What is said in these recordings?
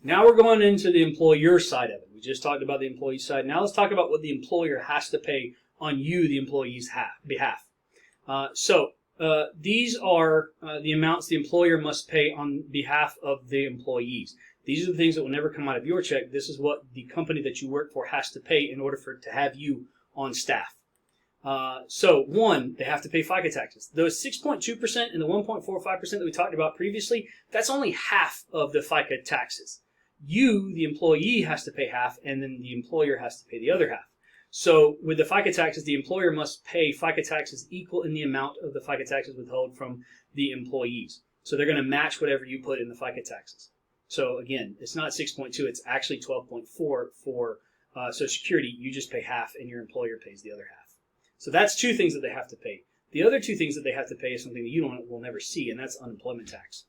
Now we're going into the employer side of it. We just talked about the employee side. Now let's talk about what the employer has to pay on you, the employee's behalf. These are the amounts the employer must pay on behalf of the employees. These are the things that will never come out of your check. This is what the company that you work for has to pay in order for it to have you on staff. One, they have to pay FICA taxes. Those 6.2% and the 1.45% that we talked about previously, that's only half of the FICA taxes. You, the employee, has to pay half, and then the employer has to pay the other half. So with the FICA taxes, the employer must pay FICA taxes equal in the amount of the FICA taxes withheld from the employees. So they're going to match whatever you put in the FICA taxes. So again, it's not 6.2, it's actually 12.4 for Social Security. You just pay half and your employer pays the other half. So that's two things that they have to pay. The other two things that they have to pay is something that you will never see, and that's unemployment tax.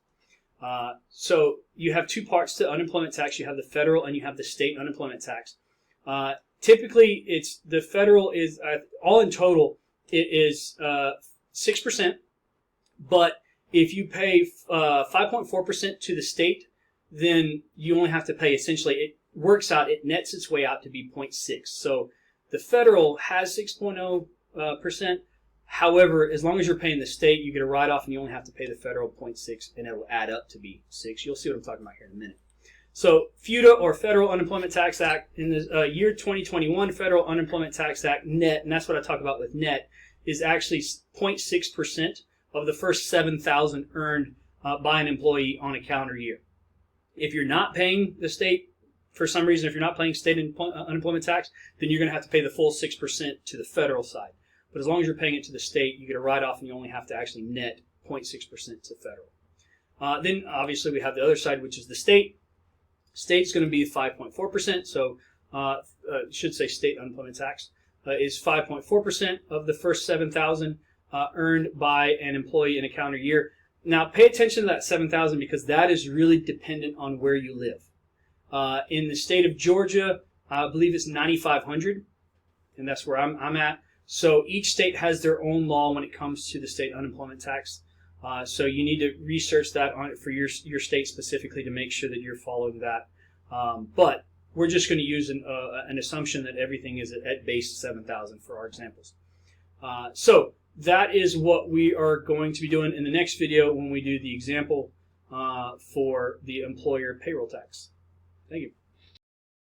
So you have two parts to unemployment tax. You have the federal and you have the state unemployment tax. Typically, it's the federal is all in total. It is 6%, but if you pay 5.4% to the state, then you only have to pay essentially. It works out. It nets its way out to be 0.6. So the federal has 6.0%. However, as long as you're paying the state, you get a write-off, and you only have to pay the federal 0.6, and it will add up to be 6. You'll see what I'm talking about here in a minute. So FUTA, or Federal Unemployment Tax Act, in the year 2021, Federal Unemployment Tax Act net, and that's what I talk about with net, is actually 0.6% of the first $7,000 earned by an employee on a calendar year. If you're not paying the state, for some reason, if you're not paying state unemployment tax, then you're going to have to pay the full 6% to the federal side. But as long as you're paying it to the state, you get a write-off, and you only have to actually net 0.6% to federal. Then, obviously, we have the other side, which is the state. State's going to be 5.4%, so should say state unemployment tax is 5.4% of the first $7,000 earned by an employee in a calendar year. Now, pay attention to that $7,000 because that is really dependent on where you live. In the state of Georgia, I believe it's $9,500, and that's where I'm at. So each state has their own law when it comes to the state unemployment tax. So you need to research that on it for your state specifically to make sure that you're following that. But we're just going to use an assumption that everything is at base 7,000 for our examples. So that is what we are going to be doing in the next video when we do the example for the employer payroll tax. Thank you.